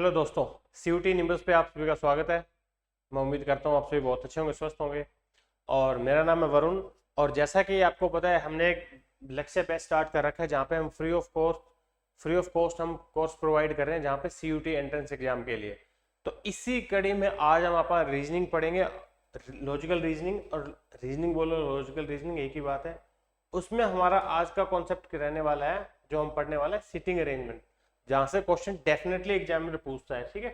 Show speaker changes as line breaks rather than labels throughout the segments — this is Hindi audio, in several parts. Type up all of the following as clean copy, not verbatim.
हेलो दोस्तों, सीयूटी निम्बस पे आप सभी का स्वागत है। मैं उम्मीद करता हूँ आप सभी बहुत अच्छे होंगे, स्वस्थ होंगे। और मेरा नाम है वरुण। और जैसा कि आपको पता है, हमने एक लक्ष्य पे स्टार्ट कर रखा है जहाँ पे हम फ्री ऑफ कॉस्ट हम कोर्स प्रोवाइड कर रहे हैं, जहाँ पे सीयूटी एंट्रेंस एग्जाम के लिए। तो इसी कड़ी में आज हम अपना रीजनिंग पढ़ेंगे, लॉजिकल रीजनिंग। और रीजनिंग बोलो लॉजिकल रीजनिंग एक ही बात है। उसमें हमारा आज का कॉन्सेप्ट रहने वाला है, जो हम पढ़ने वाला है, सिटिंग अरेंजमेंट, जहां से क्वेश्चन डेफिनेटली एग्जामिनर पूछता है। ठीक है,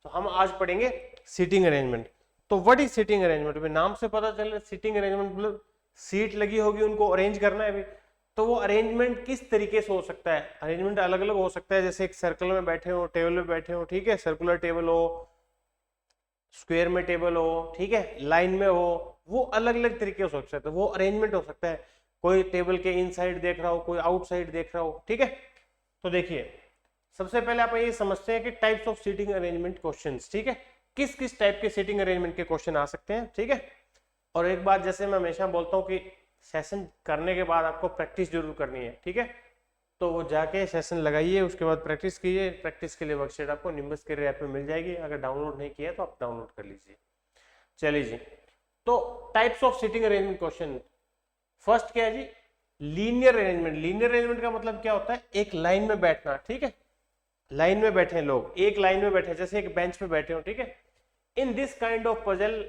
तो हम आज पढ़ेंगे सीटिंग अरेंजमेंट। तो व्हाट इज सीटिंग अरेंजमेंट? नाम से पता चल रहा है सीटिंग अरेंजमेंट मतलब सीट लगी होगी, उनको अरेंज करना है अभी। तो वो अरेंजमेंट किस तरीके से हो सकता है? अरेंजमेंट अलग अलग हो सकता है, जैसे एक सर्कल में बैठे हो, टेबल में बैठे हो, ठीक है, सर्कुलर टेबल हो, स्क्वायर में टेबल हो, ठीक है, लाइन में हो, वो अलग अलग तरीके से हो सकता है, वो अरेंजमेंट हो सकता है। कोई टेबल के इनसाइड देख रहा हो, कोई आउटसाइड देख रहा हो, ठीक है। तो देखिए, सबसे पहले आप ये समझते हैं कि types of seating arrangement questions, ठीक है, किस किस टाइप के सीटिंग अरेंजमेंट के क्वेश्चन आ सकते हैं, ठीक है। और एक बात, जैसे मैं हमेशा बोलता हूँ कि सेशन करने के बाद आपको प्रैक्टिस जरूर करनी है, ठीक है। तो वो जाके सेशन लगाइए, उसके बाद प्रैक्टिस कीजिए। प्रैक्टिस के लिए वर्कशीट आपको निम्बस के ऐप में मिल जाएगी, अगर डाउनलोड नहीं किया तो आप डाउनलोड कर लीजिए। चलिए जी, तो types of seating arrangement question. First क्या है जी? Linear arrangement. लीनियर अरेंजमेंट का मतलब क्या होता है? एक लाइन में बैठना, ठीक है। लाइन में बैठे लोग, एक लाइन में बैठे, जैसे एक बेंच पे बैठे हो, ठीक है। In this kind of puzzle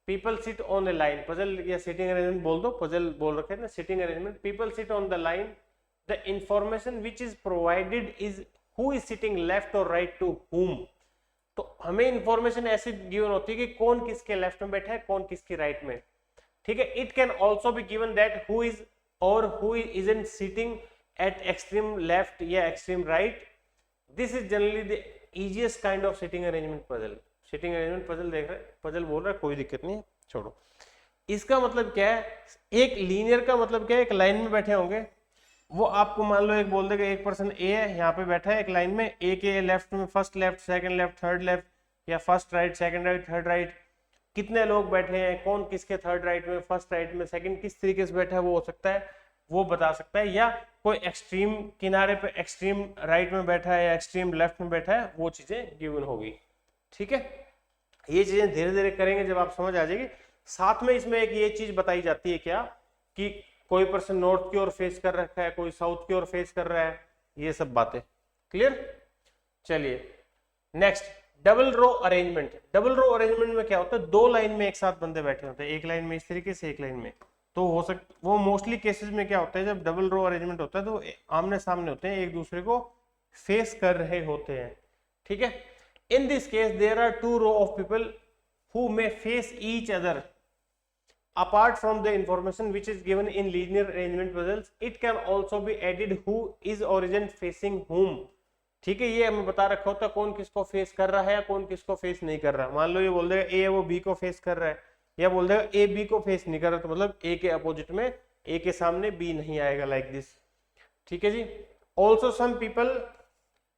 people sit on the line. Puzzle या सिटिंग अरेंजमेंट बोल दो, पजल बोल रखे ना, sitting arrangement. People sit on the line, the information which is provided is who is sitting left और राइट टू हुम। तो हमें इंफॉर्मेशन ऐसी गिवन होती है कि कौन किसके लेफ्ट में बैठा है, कौन किसकी राइट में, ठीक है। It can also be given that who is or who isn't sitting at extreme left या extreme right. This is generally the easiest kind of sitting arrangement puzzle. Sitting arrangement puzzle देख रहे हैं, पजल बोल रहा है, कोई दिक्कत नहीं है, छोड़ो। इसका मतलब क्या है? एक लीनियर का मतलब क्या है? एक लाइन में बैठे होंगे, वो आपको मान लो एक बोल देगा, एक पर्सन ए है, यहाँ पे बैठा है एक लाइन में, ए के लेफ्ट में first left, second left, third left, या first right, second right, third right. कितने लोग बैठे हैं, कौन किसके थर्ड राइट में, फर्स्ट राइट में, सेकंड किस तरीके से बैठा है, वो हो सकता है, वो बता सकता है। या कोई एक्सट्रीम किनारे पे एक्सट्रीम राइट में बैठा है या एक्सट्रीम लेफ्ट में बैठा है, वो चीजें गिवन होगी, ठीक है। ये चीजें धीरे धीरे करेंगे जब आप समझ आ जाएगी। साथ में इसमें एक ये चीज बताई जाती है क्या, कि कोई पर्सन नॉर्थ की ओर फेस कर रखा है, कोई साउथ की ओर फेस कर रहा है, ये सब बातें क्लियर। चलिए next, double row arrangement. Double row arrangement में क्या होता है? दो लाइन में एक साथ बंदे बैठे होते हैं, एक लाइन में इस तरीके से, एक लाइन में। तो हो सकता, वो मोस्टली केसेस में क्या होता है, जब डबल रो अरेंजमेंट होता है तो आमने सामने होते हैं, एक दूसरे को फेस कर रहे होते हैं, ठीक है। In this case there are two row of people who may face each other apart from the information which is given in linear arrangement puzzles. It can also be added who is origin facing whom, ठीक है। ये हमें बता रखा होता है कौन किसको फेस कर रहा है या कौन किसको फेस नहीं कर रहा। मान लो ये बोल देगा ए वो बी को फेस कर रहा है, या बोल देगा ए बी को फेस नहीं कर रहा, तो मतलब ए के अपोजिट में, ए के सामने बी नहीं आएगा, लाइक दिस, ठीक है जी। Also some people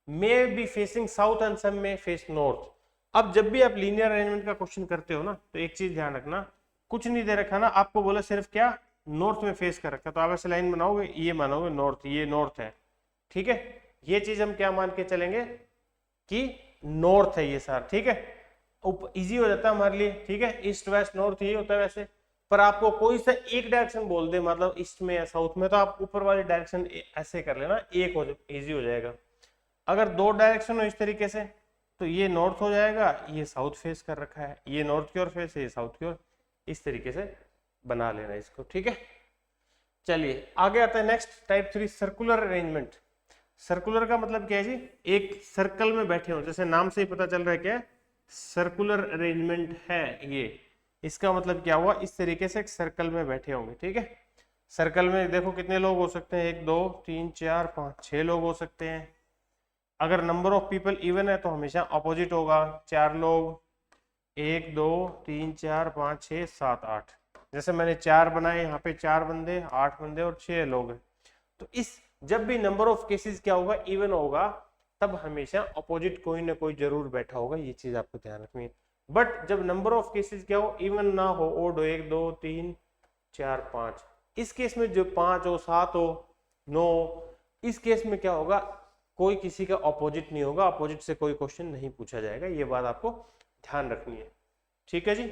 may be facing south and some may face north. अब जब भी आप लीनियर अरेंजमेंट का क्वेश्चन करते हो ना, तो एक चीज ध्यान रखना, कुछ नहीं दे रखा ना आपको, बोला सिर्फ क्या, नॉर्थ में फेस कर रखा, तो आप ऐसे लाइन बनाओगे, ये मानोगे नॉर्थ, ये नॉर्थ है, ठीक है। ये चीज हम क्या मान के चलेंगे कि नॉर्थ है ये सार, ठीक है। इजी हो जाता है हमारे लिए, ठीक है। ईस्ट वेस्ट नॉर्थ ये होता है वैसे। पर आपको कोई सा एक डायरेक्शन बोल दे, मतलब ईस्ट में या साउथ में, तो आप ऊपर वाली डायरेक्शन ऐसे कर लेना, एक हो इजी हो जाएगा। अगर दो डायरेक्शन हो इस तरीके से, तो ये नॉर्थ हो जाएगा, ये साउथ फेस कर रखा है, ये नॉर्थ की ओर फेस है, ये साउथ की ओर, इस तरीके से बना लेना इसको, ठीक है। चलिए आगे आता है next, type 3 circular arrangement. Circular का मतलब क्या है जी? एक सर्कल में बैठे हो, जैसे नाम से ही पता चल रहा है क्या सर्कुलर अरेंजमेंट है ये। इसका मतलब क्या हुआ? इस तरीके से एक सर्कल में बैठे होंगे, ठीक है। सर्कल में देखो कितने लोग हो सकते हैं, 1 2 3 4 5 6 लोग हो सकते हैं। अगर नंबर ऑफ पीपल इवन है तो हमेशा अपोजिट होगा, 4 लोग, 1 2 3 4 5 6 7 8। जैसे मैंने 4 बनाए, यहाँ पे 4 बंदे, 8 बंदे और 6 लोग हैं। तो इस जब भी नंबर ऑफ केसेस क्या होगा, इवन होगा, तब हमेशा अपोजिट कोई ना कोई जरूर बैठा होगा, ये चीज आपको ध्यान रखनी है। बट जब नंबर ऑफ केसेस क्या हो, इवन ना हो, ओड हो, 1 2 3 4 5, इस केस में जो 5 हो, 7 हो, 9, इस केस में क्या होगा, कोई किसी का ऑपोजिट नहीं होगा, ऑपोजिट से कोई क्वेश्चन नहीं पूछा जाएगा, ये बात आपको ध्यान रखनी है। ठीक है जी।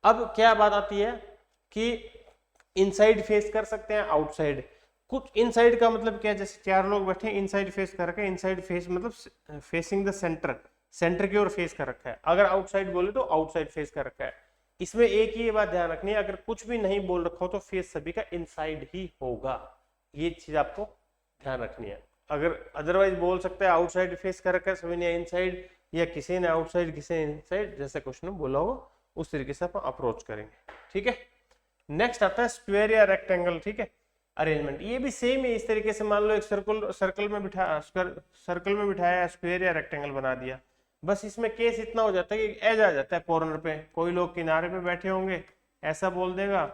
अब क्या बात आती है कि इनसाइड फेस कर सकते हैं, आउटसाइड। कुछ इनसाइड का मतलब क्या है, जैसे 4 लोग बैठे हैं, इनसाइड फेस कर रखे हैं, इनसाइड फेस मतलब फेसिंग द सेंटर, सेंटर की ओर फेस कर रखा है। अगर आउटसाइड बोले तो आउटसाइड फेस कर रखा है। इसमें एक ही बात ध्यान रखनी है, अगर कुछ भी नहीं बोल रखा हो तो फेस सभी का इनसाइड ही होगा, ये चीज आपको ध्यान रखनी है। अगर अदरवाइज बोल सकते हैं आउटसाइड फेस कर रखा है सभी ने इनसाइड, या किसी ने आउटसाइड किसी ने इनसाइड, जैसे क्वेश्चन में बोला होगा उस तरीके से अपन अप्रोच करेंगे। ठीक है। नेक्स्ट आता है स्क्वायर या रेक्टेंगल। ठीक है, अरेंजमेंट ये भी सेम है इस तरीके से। मान लो एक सर्कल में बिठाया, स्क्वायर या रेक्टेंगल बना दिया। बस इसमें केस इतना हो जाता है कि एज आ जाता है कॉर्नर पे, कोई लोग किनारे पे बैठे होंगे ऐसा बोल देगा,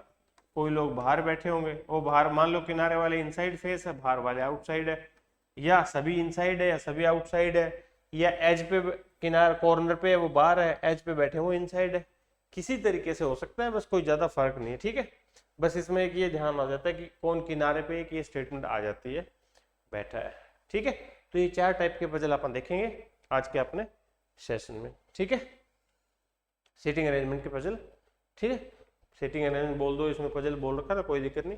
कोई लोग बाहर बैठे होंगे, वो बाहर मान लो किनारे वाले इनसाइड फेस है, बाहर वाले आउटसाइड है, या सभी इनसाइड है या सभी आउटसाइड है, या एज पे किनारे कॉर्नर पे वो बाहर है, एज पे बैठे वो इनसाइड है, किसी तरीके से हो सकता है, बस कोई ज्यादा फर्क नहीं है। ठीक है, बस इसमें एक ये ध्यान आ जाता है कि कौन किनारे पे, एक ये स्टेटमेंट आ जाती है बैठा है। ठीक है, तो ये 4 टाइप के पजल अपन देखेंगे आज के अपने सेशन में। ठीक है, सीटिंग अरेंजमेंट के पजल। ठीक है, सीटिंग अरेंजमेंट बोल दो, इसमें पजल बोल रखा था, कोई दिक्कत नहीं।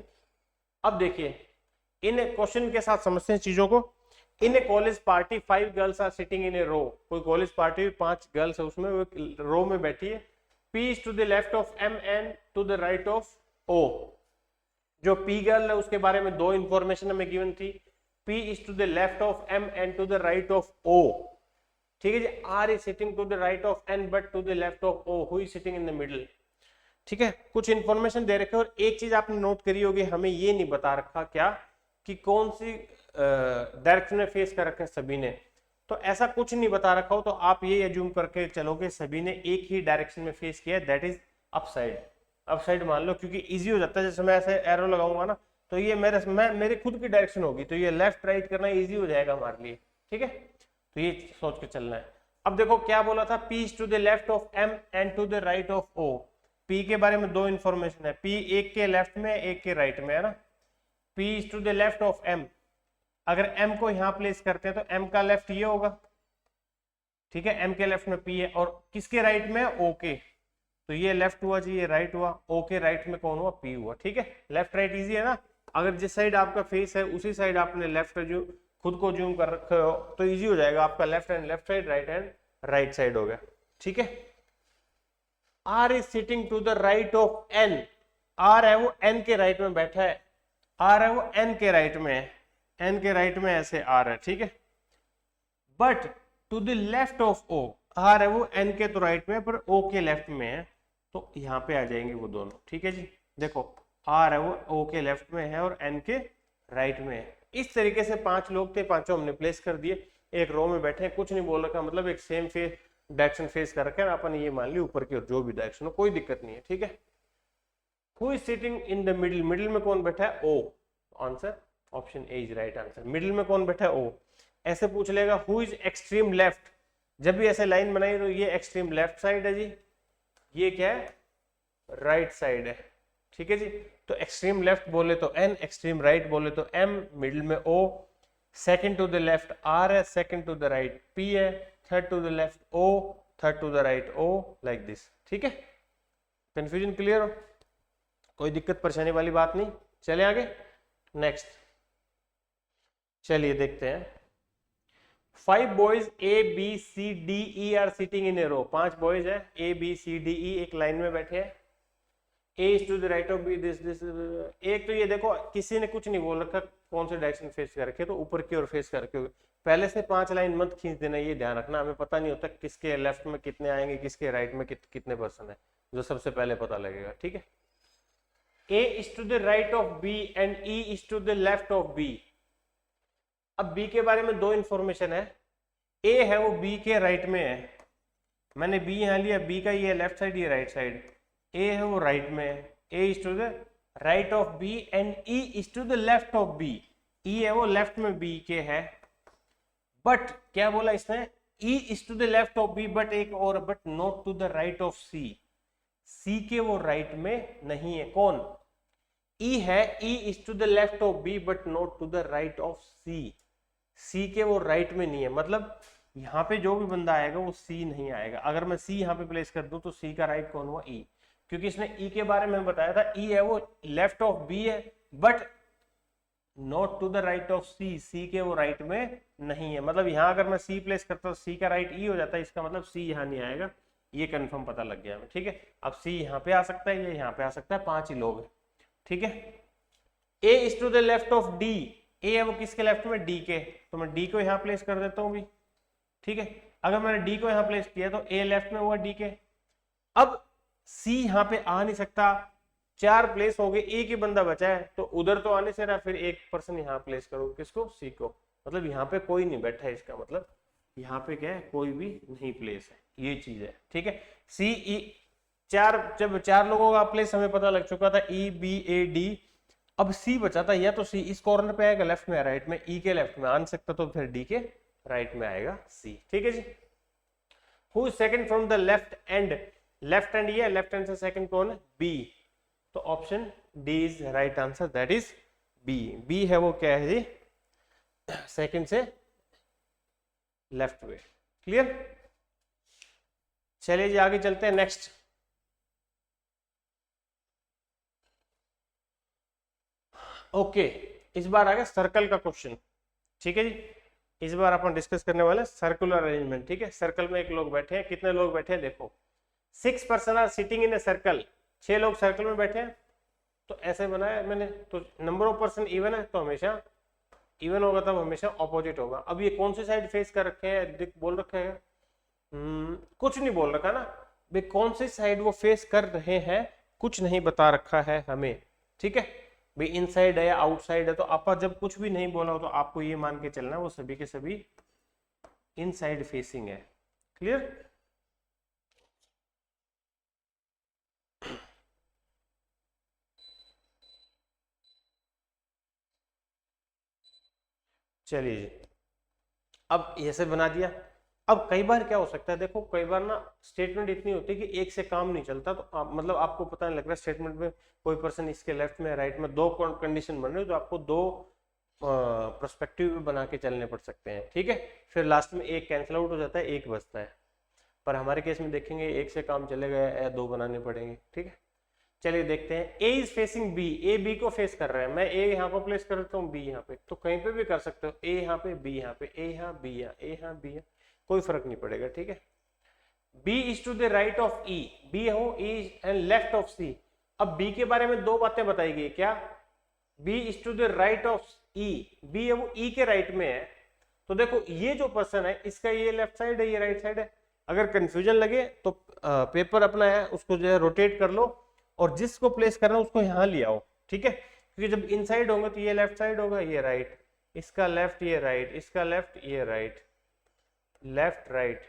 अब देखिए इन क्वेश्चन के साथ समझते हैं चीजों को। In a college party 5 girls are sitting in a row. कोई कॉलेज पार्टी 5 गर्ल्स है, उसमें वो रो में बैठी है। P is to the left of M and to the right of O। जो P गर्ल है उसके बारे में 2 इंफॉर्मेशन हमें गिवन थी। P is to the left of M and to the right of O। ठीक है जी। R is sitting to the right of N but to the left of O, who is sitting in the middle। ठीक है, कुछ इंफॉर्मेशन दे रखे। और एक चीज आपने नोट करी होगी, हमें ये नहीं बता रखा क्या कि कौन सी डायरेक्शन में फेस कर रखे हैं सभी ने। तो ऐसा कुछ नहीं बता रखा हो तो आप ये एज्यूम करके चलोगे सभी ने एक ही डायरेक्शन में फेस किया, दैट इज अपसाइड। अपसाइड मान लो, क्योंकि इजी हो जाता है। जैसे मैं ऐसे एरो लगाऊंगा ना, तो ये मेरे खुद की डायरेक्शन होगी, तो ये लेफ्ट राइट करना इजी हो जाएगा हमारे लिए। ठीक है, तो ये सोच के चलना है। अब देखो क्या बोला था, P is to the left of M and to the right of O। P के बारे में 2 इंफॉर्मेशन है, P एक के लेफ्ट में एक के राइट में है ना। P is to the left of M, अगर M को यहां प्लेस करते हैं तो M का लेफ्ट ये होगा। ठीक है, M के लेफ्ट में P है, और किसके राइट में O के, तो ये लेफ्ट हुआ जी, ये राइट हुआ। O के राइट में कौन हुआ, P हुआ। ठीक है, लेफ्ट राइट इजी है ना। अगर जिस साइड आपका फेस है उसी साइड आपने लेफ्ट जो खुद को जूम कर रखे हो तो इजी हो जाएगा आपका। Left hand left side, right hand right side हो गया। ठीक है, R is sitting to the right of N। R है वो N के राइट में बैठा है, R है वो N के राइट में है, N के राइट में ऐसे R है। ठीक है, but to the left of O, R है वो N के तो राइट में पर O के लेफ्ट में है, तो यहाँ पे आ जाएंगे वो दोनों। ठीक है जी, देखो R है वो O के लेफ्ट में है और N के राइट में है। इस तरीके से 5 लोग थे, पांचों हमने प्लेस कर दिए, एक रो में बैठे हैं, कुछ नहीं बोल रखा, मतलब एक सेम फेस डायरेक्शन फेस कर रखे हैं। अपन ये मान ली ऊपर की ओर जो भी डायरेक्शन हो, कोई दिक्कत नहीं है। ठीक है, who is sitting in the middle, middle में कौन बैठा है, O। Answer option A is right answer. Middle में कौन बैठा है, O। ऐसे पूछ लेगा हु इज एक्सट्रीम लेफ्ट, जब भी ऐसे लाइन बनाई तो ये एक्सट्रीम लेफ्ट साइड है जी, ये क्या है, राइट साइड है। ठीक है जी, तो एक्सट्रीम लेफ्ट बोले तो N, एक्सट्रीम राइट बोले तो M, मिडिल में O, second to the left R है, second to the right P है, third to the left O, third to the right O, like this. ठीक है, कंफ्यूजन क्लियर हो, कोई दिक्कत परेशानी वाली बात नहीं। चले आगे, नेक्स्ट चलिए देखते हैं। 5 boys A B C D E are sitting in a row। 5 boys है A B C D E एक लाइन में बैठे हैं। A is to the right of B, this एक तो ये देखो किसी ने कुछ नहीं बोल रखा कौन से डायरेक्शन फेस कर रखे, तो ऊपर की ओर फेस कर रखे। पहले से 5 लाइन मत खींच देना, ये ध्यान रखना, हमें पता नहीं होता किसके लेफ्ट में कितने आएंगे, किसके राइट में कितने पर्सन है, जो सबसे पहले पता लगेगा। ठीक है, A is to the right of B and E is to the left of B। अब B के बारे में 2 इंफॉर्मेशन है। A है वो B के राइट में है, मैंने B यहाँ लिया, B का ये लेफ्ट साइड ये राइट साइड, A है वो राइट में है, A is to the right of B and E is to the left of B। E है वो लेफ्ट में B के है, बट क्या बोला इसने, E is to the left of B, but एक और, but not to the right of C। C के वो राइट में नहीं है, कौन, ई है, E is to the left of B but not to the right of C. C के वो राइट में नहीं है, मतलब यहाँ पे जो भी बंदा आएगा वो सी नहीं आएगा। अगर मैं सी यहाँ पे प्लेस कर दूं तो सी का राइट कौन हुआ, ई, क्योंकि इसने ई के बारे में बताया था, ई है वो लेफ्ट ऑफ बी है but not to the right of C, C के वो राइट में नहीं है। मतलब यहाँ अगर मैं सी प्लेस करता हूँ सी का राइट ई हो जाता है, इसका मतलब सी यहाँ नहीं आएगा, ये कंफर्म पता लग गया हमें, ठीक है। अब सी यहाँ पे आ सकता है, ये यहाँ पे आ सकता है, 5 ही लोग हैं, ठीक है। A is to the left of D, A है वो किसके लेफ्ट में, डी के, तो मैं डी को यहाँ प्लेस कर देता हूँ भी, ठीक है। अगर मैंने डी को यहाँ प्लेस किया तो ए लेफ्ट में हुआ डी के। अब सी यहाँ पे आ नहीं सकता, 4 प्लेस हो गए, एक ही बंदा बचा है, तो उधर तो आने से रहा, फिर एक पर्सन यहाँ प्लेस करो, किसको, सी को, मतलब यहाँ पे कोई नहीं बैठा है, इसका मतलब यहाँ पे क्या है, कोई भी नहीं प्लेस है, ये चीज है, ठीक है। सी ई, जब 4 लोगों का प्लेस हमें पता लग चुका था, ई बी ए डी, अब सी बचा था, या तो सी इस कॉर्नर पे आएगा लेफ्ट में, राइट में, ई के लेफ्ट में आ नहीं सकता तो फिर डी के राइट में आएगा सी, ठीक है जी। Who second from the left end, left end ये, लेफ्ट हैंड से सेकंड कौन है, बी, तो option D is right answer, that is B. B है वो क्या है जी, सेकंड से लेफ्ट में, क्लियर। चलिए जी आगे चलते हैं, नेक्स्ट। ओके, इस बार आ गया सर्कल का क्वेश्चन, ठीक है जी। इस बार अपन डिस्कस करने वाले सर्कुलर अरेंजमेंट, ठीक है। सर्कल में एक लोग बैठे हैं, कितने लोग बैठे हैं देखो, 6 person are sitting in a circle, 6 लोग सर्कल में बैठे हैं, तो ऐसे बनाया मैंने, तो नंबर ऑफ पर्सन इवन है तो हमेशा इवन होगा, तब हमेशा ऑपोजिट होगा। अब ये कौन सी साइड फेस कर रखे हैं, बोल रखा है कुछ नहीं बोल रखा ना भाई, कौन सी साइड वो फेस कर रहे हैं कुछ नहीं बता रखा है हमें, ठीक है भाई, इनसाइड है या आउटसाइड है, तो आप जब कुछ भी नहीं बोला हो तो आपको ये मान के चलना वो सभी के सभी इनसाइड फेसिंग है, क्लियर। चलिए जी, अब ऐसे बना दिया। अब कई बार क्या हो सकता है, देखो कई बार ना स्टेटमेंट इतनी होती है कि एक से काम नहीं चलता, तो मतलब आपको पता नहीं लग रहा स्टेटमेंट में कोई पर्सन इसके लेफ्ट में राइट में, 2 कंडीशन बन रही है, तो आपको 2 पर्सपेक्टिव बना के चलने पड़ सकते हैं, ठीक है। फिर लास्ट में एक कैंसिल आउट हो जाता है, एक बचता है, पर हमारे केस में देखेंगे एक से काम चलेगा या 2 बनाने पड़ेंगे, ठीक है। चलिए देखते हैं, A is facing B, A B को फेस कर रहा है, मैं ए यहाँ पर प्लेस कर देता हूँ, बी यहाँ पे, तो कहीं पे भी कर सकते हो, ए यहाँ पे, बी यहाँ पे, ए यहाँ, बी यहाँ, ए यहाँ, बी यहाँ, कोई फर्क नहीं पड़ेगा, ठीक है। B is to the right of E, B हो E and left of C. अब बी के बारे में 2 बातें बताई गई, क्या, B is to the right of E, B है वो ई के राइट में है, तो देखो ये जो पर्सन है इसका ये लेफ्ट साइड है, ये राइट साइड है। अगर कंफ्यूजन लगे तो पेपर अपना है उसको जो है रोटेट कर लो, और जिसको प्लेस करना उसको यहाँ ले आओ, ठीक है, क्योंकि जब इनसाइड होंगे तो ये लेफ्ट साइड होगा, ये राइट, इसका लेफ्ट, ये राइट, इसका लेफ्ट, ये right, left right,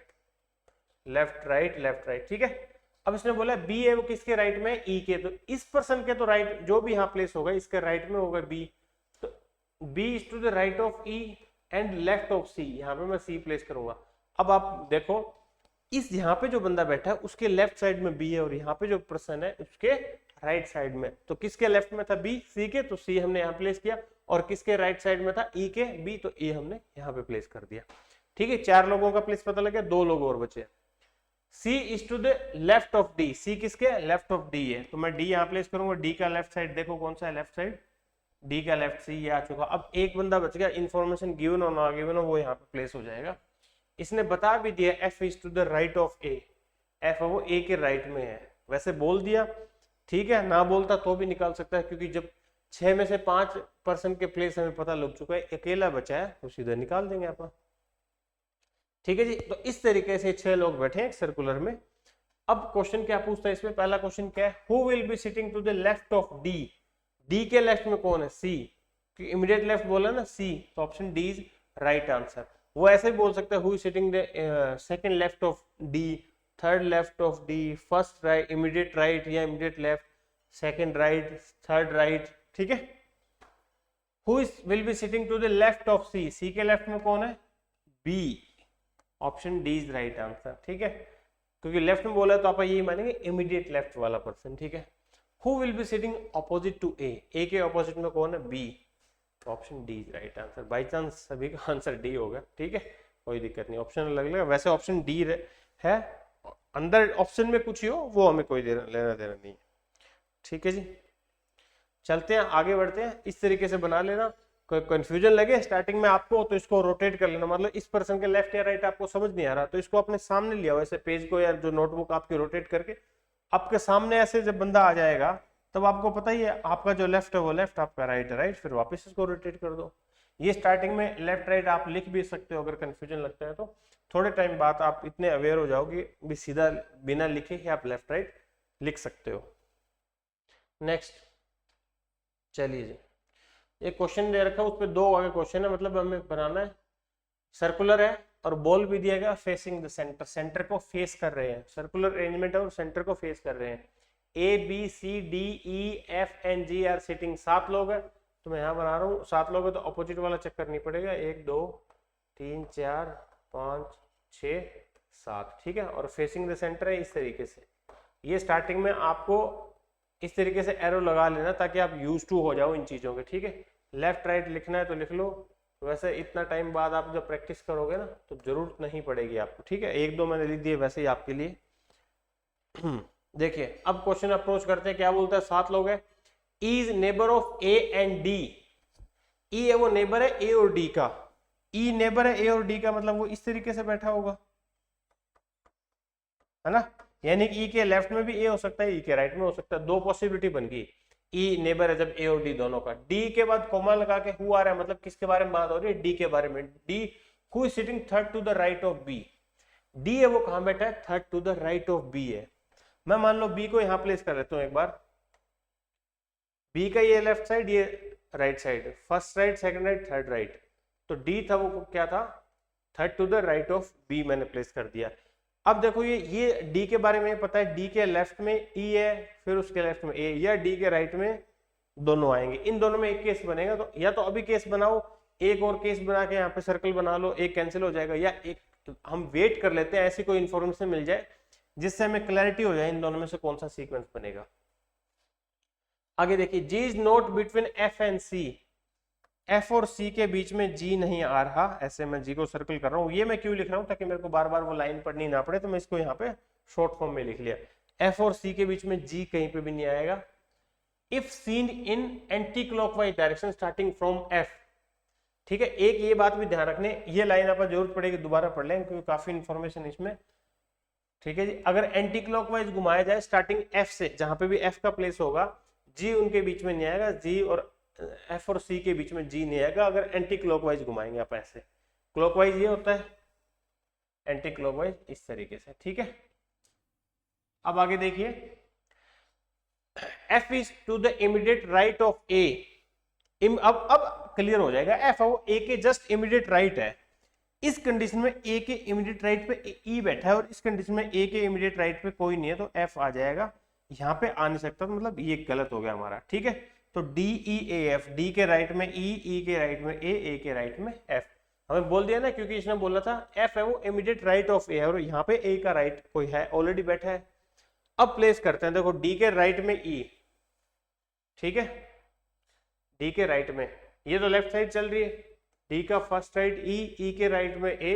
left right, left right, ठीक है। अब इसने बोला बी है वो किसके राइट में, ई के, तो इस पर्सन के तो राइट जो भी यहाँ प्लेस होगा इसके राइट में होगा बी, तो B is to the right of E and left of C, यहाँ पे मैं सी प्लेस करूंगा। अब आप देखो इस यहाँ पे जो बंदा बैठा है उसके लेफ्ट साइड में बी है, और यहाँ पे जो पर्सन है उसके राइट साइड में, तो किसके लेफ्ट में था बी, सी के, तो सी हमने यहाँ प्लेस किया, और किसके राइट साइड में था ई के, बी, तो ई हमने यहाँ पे प्लेस कर दिया, ठीक है। 4 लोगों का प्लेस पता लग गया, 2 लोग और बचे। C is to the left of D, C किसके लेफ्ट ऑफ डी है, तो मैं डी यहाँ प्लेस करूंगा, डी का लेफ्ट साइड देखो कौन सा है, लेफ्ट साइड, डी का लेफ्ट, सी ये आ चुका। अब एक बंदा बच गया, इन्फॉर्मेशन गिवन और ना गिवन हो वो यहाँ पे प्लेस हो जाएगा। इसने बता भी दिया F is to the right of A, F है वो ए के राइट में है, वैसे बोल दिया, ठीक है, ना बोलता तो भी निकाल सकता है, क्योंकि जब 6 में से 5 पर्सन के प्लेस हमें पता लग चुका है, अकेला बचा है तो सीधा निकाल देंगे आप, ठीक है जी। तो इस तरीके से 6 लोग बैठे हैं सर्कुलर में। अब क्वेश्चन क्या पूछता है इसमें, पहला क्वेश्चन क्या है, who will be sitting to the left of D, D के लेफ्ट में कौन है, सी, इमीडिएट लेफ्ट बोला ना सी, तो option D is right answer. वो ऐसे भी बोल सकता है who is sitting the second left of D, third left of D, first right, immediate right या immediate left, second right, third right, ठीक है। Who is will be sitting to the left of C, C के लेफ्ट में कौन है, B, option D is right answer, ठीक है, क्योंकि लेफ्ट में बोला तो आप यही मानेंगे इमीडिएट लेफ्ट वाला पर्सन, ठीक है। Who will be sitting opposite to A के ऑपोजिट में कौन है, बी, तो option D is right answer. By chance सभी का आंसर डी होगा, ठीक है, कोई दिक्कत नहीं, ऑप्शन अलग लगेगा, वैसे ऑप्शन डी है, अंदर ऑप्शन में कुछ ही हो वो हमें कोई लेना देना नहीं है, ठीक है जी। चलते हैं आगे बढ़ते हैं, इस तरीके से बना लेना, कोई कंफ्यूजन लगे स्टार्टिंग में आपको तो इसको रोटेट कर लेना, मतलब इस पर्सन के लेफ्ट या राइट आपको समझ नहीं आ रहा तो इसको अपने सामने लिया, वैसे पेज को या जो नोटबुक आपकी रोटेट करके आपके सामने ऐसे जब बंदा आ जाएगा तब आपको पता ही है आपका जो लेफ्ट है वो लेफ्ट, आपका राइट है राइट, फिर वापस इसको रोटेट कर दो। ये स्टार्टिंग में लेफ्ट राइट आप लिख भी सकते हो अगर कंफ्यूजन लगता है तो, थोड़े टाइम बाद आप इतने अवेयर हो जाओगे भी सीधा बिना लिखे ही आप लेफ्ट राइट लिख सकते हो। नेक्स्ट चलिए जी, एक क्वेश्चन दे रखा है, उस पर दो आगे क्वेश्चन है, मतलब हमें बनाना है, सर्कुलर है और बॉल भी दिया गया फेसिंग द सेंटर, सेंटर को फेस कर रहे हैं, सर्कुलर अरेंजमेंट है और सेंटर को फेस कर रहे हैं, A B C D E F N G R sitting, 7 लोग हैं तो मैं यहाँ बना रहा हूँ 7 लोग है तो अपोजिट वाला चक्कर नहीं पड़ेगा, 1 2 3 4 5 6 7, ठीक है, और फेसिंग द सेंटर है इस तरीके से। ये स्टार्टिंग में आपको इस तरीके से एरो लगा लेना ताकि आप यूज टू हो जाओ इन चीजों के, ठीक है, लेफ्ट राइट लिखना है तो लिख लो, वैसे इतना टाइम बाद आप जब प्रैक्टिस करोगे ना तो जरूरत नहीं पड़ेगी आपको, ठीक है, 1 2 मैंने लिख दिए वैसे ही आपके लिए। देखिए अब क्वेश्चन अप्रोच करते हैं, क्या बोलता है, 7 लोग है, is neighbour of A and D, E है वो नेबर है ए और डी का, ई नेबर है ए और डी का, मतलब वो इस तरीके से बैठा होगा, है ना, यानी कि ई के लेफ्ट में भी ए हो सकता है, ई के राइट में हो सकता है, 2 पॉसिबिलिटी बन गई, ई नेबर है जब ए और डी दोनों का, डी के बाद कोमा लगा के हु आ रहा है, मतलब किसके बारे में बात हो रही है, डी के बारे में, D who is sitting third to the right of B, D है वो कहां बैठा है, third to the right of B है, मैं मान लो बी को यहां प्लेस कर लेता हूं एक बार, बी का ये लेफ्ट साइड ये right side, first right second right third right, तो डी था वो क्या था, third to the right of B मैंने प्लेस कर दिया। अब देखो ये डी के बारे में पता है, डी के लेफ्ट में ई है, फिर उसके लेफ्ट में ए, या डी के राइट में दोनों आएंगे, इन दोनों में एक केस बनेगा, तो या तो अभी केस बनाओ, एक और केस बना के यहाँ पे सर्कल बना लो, एक कैंसिल हो जाएगा, या एक हम वेट कर लेते हैं ऐसी कोई इन्फॉर्मेशन मिल जाए जिससे हमें क्लैरिटी हो जाए इन दोनों में से कौन सा सीक्वेंस बनेगा। आगे देखिए, G is not between F and C, F और सी के बीच में जी नहीं आ रहा, ऐसे मैं जी को सर्कल कर रहा हूँ, ये मैं क्यों लिख रहा हूँ ताकि मेरे को बार बार वो लाइन पढ़नी ना पड़े, तो मैं इसको यहाँ पे शॉर्ट फॉर्म में लिख लिया, एफ और सी के बीच में जी कहीं पे भी नहीं आएगा, if seen in anti clockwise direction starting from F, ठीक है, एक ये बात भी ध्यान रखने, ये लाइन आपको जरूरत पड़ेगी दोबारा पढ़ लें क्योंकि काफी इंफॉर्मेशन इसमें, ठीक है जी, अगर एंटी क्लॉकवाइज घुमाया जाए स्टार्टिंग एफ से, जहां पे भी एफ का प्लेस होगा जी उनके बीच में नहीं आएगा, जी और एफ और सी के बीच में जी नहीं आएगा अगर एंटी क्लॉकवाइज घुमाएंगे आप ऐसे, क्लॉकवाइज ये होता है, एंटी क्लॉकवाइज इस तरीके से, ठीक है। अब आगे देखिए, F is to the immediate right of A, अब क्लियर हो जाएगा, एफ है वो ए के जस्ट इमीडिएट राइट है, इस कंडीशन में ए के इमीडिएट राइट पे ई बैठा है और इस कंडीशन में ए के इमीडिएट राइट पे कोई नहीं है तो एफ आ जाएगा, यहाँ पे आ नहीं सकता, तो मतलब ये गलत हो गया हमारा, ठीक है, तो D E A F, D के राइट में ई के राइट में ए के राइट में एफ, हमें बोल दिया ना क्योंकि इसने बोला था एफ है वो इमीडिएट राइट ऑफ ए और यहाँ पे ए का राइट कोई है ऑलरेडी बैठा है। अब प्लेस करते हैं, देखो डी के राइट में ई, ठीक है, डी के राइट में, ये तो लेफ्ट साइड चल रही है, डी का फर्स्ट राइट ई के राइट में ए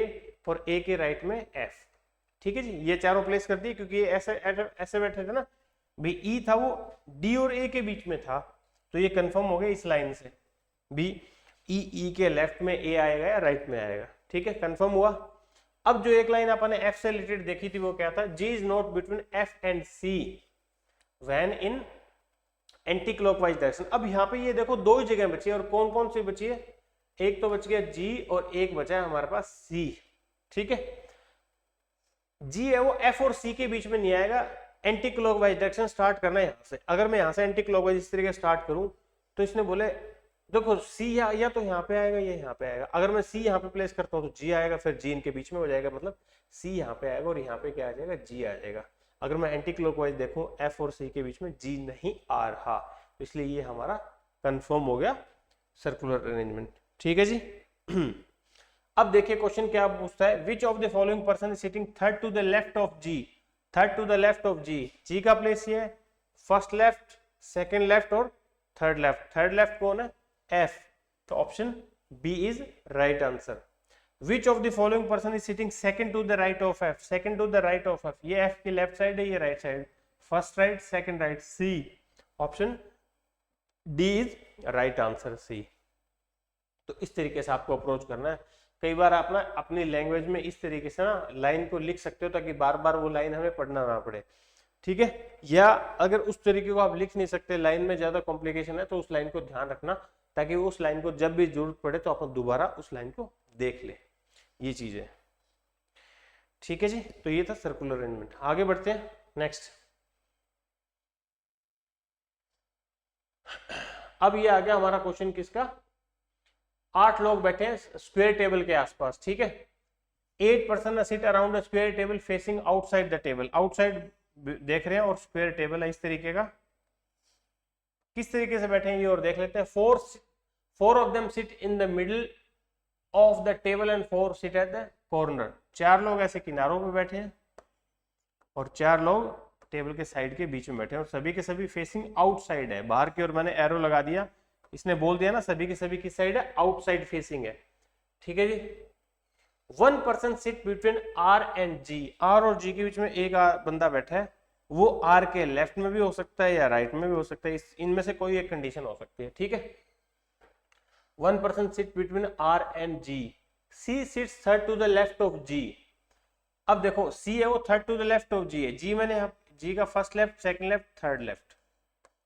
और ए के राइट में एफ, ठीक है जी, ये चारों प्लेस कर दिए क्योंकि ये ऐसे बैठे थे ना भाई, ई था वो डी और ए के बीच में था तो ये कंफर्म हो गया इस लाइन से भी, ई के लेफ्ट में ए आएगा या राइट में आएगा, ठीक है, कंफर्म हुआ। अब जो एक लाइन अपन ने एफ से रिलेटेड देखी थी वो क्या था, G is not between F and C when in anti clockwise direction. अब यहाँ पे ये देखो दो ही जगह बची है और कौन कौन सी बची है, एक तो बच गया जी और एक बचा है हमारे पास सी, ठीक है, जी है वो एफ और सी के बीच में नहीं आएगा, एंटी क्लॉकवाइज डायरेक्शन स्टार्ट करना है यहाँ से, अगर मैं यहाँ से एंटी क्लॉकवाइज इस तरीके स्टार्ट करूं तो इसने बोले देखो सी या तो यहाँ पे आएगा या यहाँ पे आएगा, अगर मैं सी यहाँ पे प्लेस करता हूँ तो जी आएगा, फिर जी इनके बीच में हो जाएगा, मतलब सी यहाँ पे आएगा और यहाँ पे क्या आ जाएगा, जी आ जाएगा। अगर मैं एंटी क्लॉकवाइज देखूं एफ और सी के बीच में जी नहीं आ रहा, तो इसलिए ये हमारा कंफर्म हो गया सर्कुलर अरेंजमेंट, ठीक है जी। अब देखिए क्वेश्चन क्या पूछता है, which of the following person is sitting third to the left of G, third to the left of G, G का प्लेस ये है फर्स्ट लेफ्ट सेकंड लेफ्ट और थर्ड लेफ्ट। थर्ड लेफ्ट कौन है? एफ। तो option B is right answer. Which of the following person is sitting second to the right of F? Second to the right of F, ये एफ की लेफ्ट साइड है, ये right side. First right, second right, C. Option D is right answer, C. तो इस तरीके से आपको अप्रोच करना है। कई बार आप ना अपनी लैंग्वेज में इस तरीके से ना लाइन को लिख सकते हो ताकि बार बार वो लाइन हमें पढ़ना ना पड़े, ठीक है। या अगर उस तरीके को आप लिख नहीं सकते, लाइन में ज्यादा कॉम्प्लिकेशन है, तो उस लाइन को ध्यान रखना ताकि उस लाइन को जब भी जरूरत पड़े तो अपन दोबारा उस लाइन को देख ले। ये चीज है, ठीक है जी। तो ये था सर्कुलर अरेंजमेंट। आगे बढ़ते हैं नेक्स्ट। अब ये आ गया हमारा क्वेश्चन किसका? 8 लोग बैठे हैं स्क्वायर टेबल के आसपास, ठीक है। 8 person sit around a square table facing outside the table. Outside देख रहे हैं और स्क्वायर टेबल है इस तरीके का। किस तरीके से बैठे हैं ये और देख लेते हैं। Four of them sit in the middle of the table and 4 sit at the corner. 4 लोग ऐसे किनारों पे बैठे हैं और 4 लोग टेबल के साइड के बीच में बैठे हैं और सभी के सभी फेसिंग आउटसाइड है, बाहर की ओर। मैंने एरो लगा दिया, इसने बोल दिया ना सभी के सभी किस साइड है? आउटसाइड फेसिंग है, ठीक है जी। 1 person sit between R and G. R और जी के बीच में एक बंदा बैठा है, वो आर के लेफ्ट में भी हो सकता है या राइट में भी हो सकता है, इनमें से कोई एक कंडीशन हो सकती है, ठीक है। 1 person sit between R and G. C sits third to the left of G. अब देखो सी है वो third to the left of G है। जी मैंने जी का first left, second left, third left.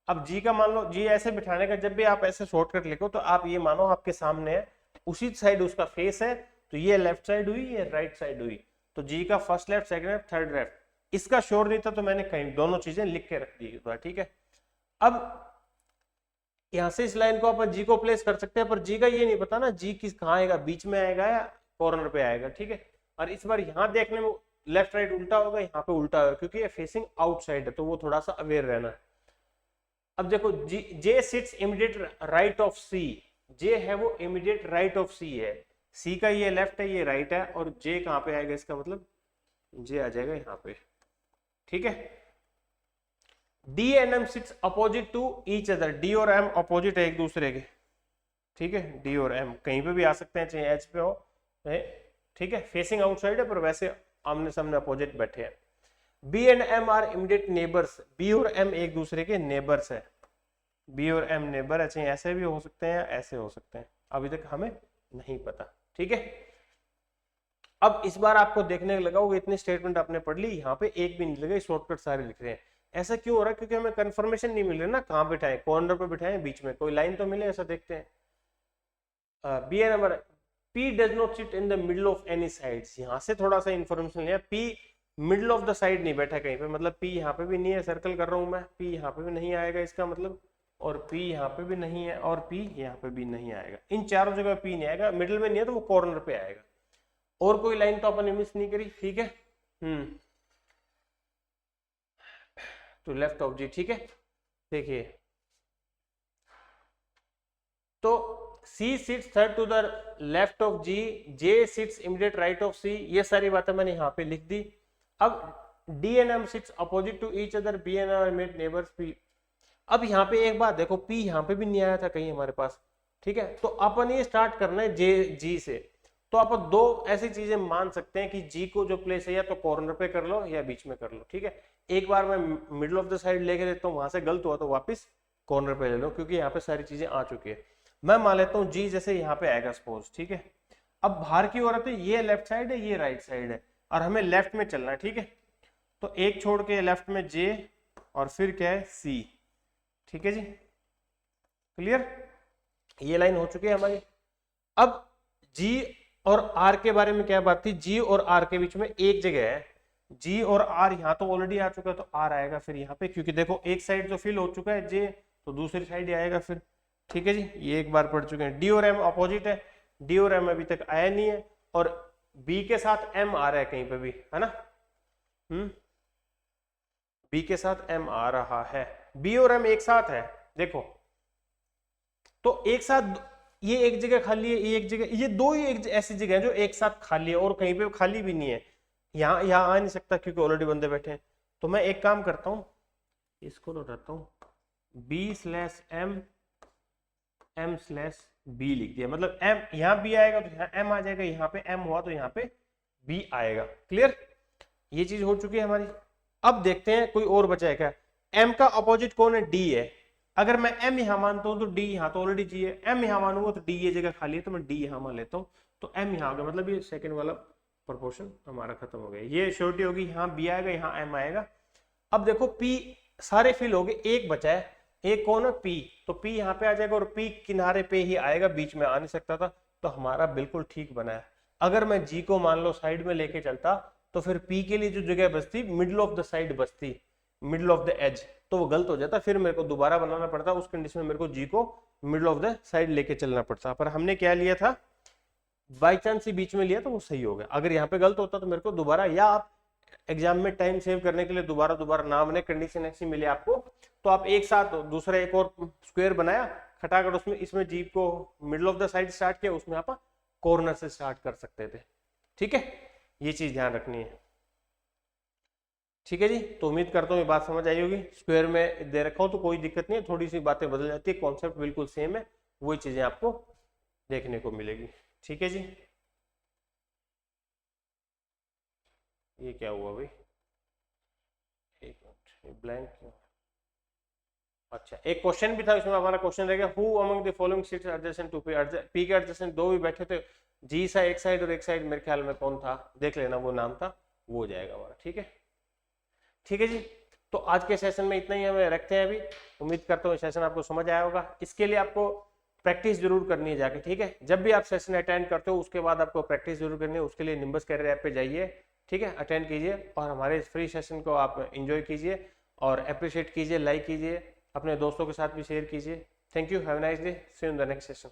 अब जी का मान लो, जी ऐसे बिठाने का, जब भी आप ऐसे शॉर्टकट लिखो तो आप ये मानो आपके सामने है, उसी साइड उसका फेस है, तो ये लेफ्ट साइड हुई, ये राइट साइड हुई। तो जी का first left, second left, third left. इसका श्योर नहीं था तो मैंने कहीं दोनों चीजें लिख के रख दी, ठीक है। अब यहां से इस लाइन को अपन जी को प्लेस कर सकते हैं, पर जी का ये नहीं पता ना जी किस कहाँ आएगा, बीच में आएगा या कॉर्नर पे आएगा, ठीक है। और इस बार यहाँ देखने में लेफ्ट राइट उल्टा होगा, यहाँ पे उल्टा होगा क्योंकि ये फेसिंग आउटसाइड है, तो वो थोड़ा सा अवेयर रहना है। अब देखो जे सिट्स इमीडिएट राइट ऑफ सी। जे है वो इमीडिएट राइट ऑफ सी है। सी का ये लेफ्ट है, ये राइट है, और जे कहाँ पे आएगा? इसका मतलब जे आ जाएगा यहाँ पे, ठीक है। D and M sits opposite to each other. D और एम अपोजिट है एक दूसरे के, ठीक है। डी और एम कहीं पे भी आ सकते हैं, चाहे एच पे हो, ठीक है। फेसिंग आउटसाइड है पर वैसे आमने सामने अपोजिट बैठे हैं। B and M are immediate neighbours. B और एम एक दूसरे के नेबर्स है। बी और एम नेबर है, चाहे ऐसे भी हो सकते हैं, ऐसे हो सकते हैं, अभी तक हमें नहीं पता, ठीक है। अब इस बार आपको देखने लगा होगा इतनी स्टेटमेंट आपने पढ़ ली, यहाँ पे एक भी नहीं लगा, शॉर्टकट सारे लिख रहे हैं। ऐसा क्यों हो रहा है? क्योंकि हमें कंफर्मेशन नहीं मिल रही ना, कहाँ बिठाएं, कॉर्नर पे बिठाएं, बीच में, कोई लाइन तो मिले, ऐसा देखते हैं। B and M are, P does not sit in the middle of any sides। यहाँ से थोड़ा सा इंफॉर्मेशन लिया, P middle of the side नहीं बैठा कहीं पे, मतलब P यहाँ पे भी नहीं है, सर्कल कर रहा हूं मैं, P यहाँ पे भी नहीं आएगा इसका मतलब, और P यहाँ पे भी नहीं है, और P यहाँ पे भी नहीं आएगा। इन चारों जगह P नहीं आएगा, मिडिल में नहीं है तो वो कॉर्नर पे आएगा। और कोई लाइन तो अपन ने मिस नहीं करी, ठीक है। तो लेफ्ट ऑफ जी, ठीक है। देखिए तो C sits third to the left of G, J sits immediate right of C, ये सारी बातें मैंने यहाँ पे लिख दी। अब D and M sits opposite to each other, B and M are neighbors P। अब यहाँ पे एक बात देखो, P यहाँ पे भी नहीं आया था कहीं हमारे पास, ठीक है। तो अपन ये स्टार्ट करना है G से, तो अपन दो ऐसी चीजें मान सकते हैं कि G को जो प्लेस है या तो कॉर्नर पे कर लो या बीच में कर लो, ठीक है। एक बार मैं मिडिल ऑफ द साइड लेके देता हूँ, वहां से गलत हुआ तो वापिस कॉर्नर पे ले लो, क्योंकि यहाँ पे सारी चीजें आ चुकी है। मैं मान लेता हूँ जी जैसे यहाँ पे आएगा सपोज, ठीक है। अब बाहर की ओर है, ये लेफ्ट साइड है, ये राइट साइड है, और हमें लेफ्ट में चलना है, ठीक है। तो एक छोड़ के लेफ्ट में जे, और फिर क्या है सी, ठीक है जी, क्लियर। ये लाइन हो चुकी है हमारी। अब जी और आर के बारे में क्या बात थी? जी और आर के बीच में एक जगह है, जी और आर यहाँ तो ऑलरेडी आ चुका है, तो आर आएगा फिर यहाँ पे, क्योंकि देखो एक साइड तो फिल हो चुका है जे, तो दूसरी साइड ही आएगा फिर, ठीक है जी। ये एक बार पढ़ चुके हैं। डी और एम अपोजिट है, डी और एम अभी तक आया नहीं है, और बी के साथ एम आ रहा है कहीं पे भी, है ना। बी के साथ एम आ रहा है, बी और एम एक साथ है, देखो तो एक साथ, ये एक जगह खाली है, ये एक जगह, ये दो ही एक ऐसी जगह है जो एक साथ खाली है, और कहीं पे खाली भी नहीं है। यहाँ आ नहीं सकता क्योंकि ऑलरेडी बंदे बैठे हैं। तो मैं एक काम करता हूँ, इसको हटाता हूँ, b/m m/b लिख दिया, मतलब m यहाँ b आएगा तो यहाँ m आ जाएगा, यहाँ पे m हुआ तो यहाँ पे b आएगा। क्लियर, ये चीज हो चुकी है हमारी। अब देखते हैं कोई और बचा है क्या। m का अपोजिट कौन है, d है। अगर मैं m यहाँ मानता हूँ तो d यहाँ तो ऑलरेडी g है, m यहाँ मानूंगा तो d ये जगह खाली है तो मैं d यहाँ मान लेता हूँ, तो m यहाँ आ गया, मतलब ये सेकंड वाला प्रोपोर्शन हमारा खत्म हो गया। ये श्योरिटी होगी, यहाँ b आएगा यहाँ m आएगा। अब देखो p सारे फिल हो गए, एक बचा है, एक कौन है p, तो p यहाँ पे आ जाएगा और p किनारे पे ही आएगा, बीच में आ नहीं सकता था, तो हमारा बिल्कुल ठीक बना है। अगर मैं g को मान लो साइड में लेके चलता तो फिर p के लिए जो जगह बचती मिडिल ऑफ द साइड बचती, मिडिल ऑफ द एज, तो वो गलत हो जाता, फिर मेरे को दोबारा बनाना पड़ता। उस कंडीशन में मेरे को g को मिडिल ऑफ द साइड लेके चलना पड़ता, पर हमने क्या लिया था, बाई चांस ही बीच में लिया तो वो सही हो गया। अगर यहाँ पे गलत होता तो मेरे को दोबारा, या आप एग्जाम में टाइम सेव करने के लिए दोबारा ना बने, कंडीशन ऐसी मिले आपको तो आप एक साथ दूसरा एक और स्क्वायर बनाया खटाखट, उसमें इसमें जीप को middle of the side start किया, उसमें आप कॉर्नर से स्टार्ट कर सकते थे। ठीक है, ये चीज ध्यान रखनी है। ठीक है जी, तो उम्मीद करता हूँ ये बात समझ आई होगी। स्क्वायर में दे रखा हूँ तो कोई दिक्कत नहीं है, थोड़ी सी बातें बदल जाती है, कॉन्सेप्ट बिल्कुल सेम है, वही चीजें आपको देखने को मिलेगी। ठीक है जी, ये क्या हुआ भाई, एक मिनट, ब्लैंक क्यों। अच्छा, एक क्वेश्चन भी था इसमें, हमारा क्वेश्चन रहेगा who among the following sits adjacent to P, P के एडजेसेंट दो भी बैठे थे, जी सा एक साइड और एक साइड, मेरे ख्याल में कौन था देख लेना, वो नाम था, वो हो जाएगा हमारा। ठीक है, ठीक है जी, तो आज के सेशन में इतना ही हमें रखते हैं अभी। उम्मीद करता हूँ सेशन आपको समझ आया होगा। इसके लिए आपको प्रैक्टिस जरूर करनी है जाके। ठीक है, जब भी आप सेशन अटेंड करते हो उसके बाद आपको प्रैक्टिस जरूर करनी है, उसके लिए निम्बस कैरियर ऐप पे जाइए, ठीक है, अटेंड कीजिए और हमारे इस फ्री सेशन को आप एंजॉय कीजिए और अप्रिशिएट कीजिए, लाइक कीजिए, अपने दोस्तों के साथ भी शेयर कीजिए। Thank you, have a nice day, see you in the next session.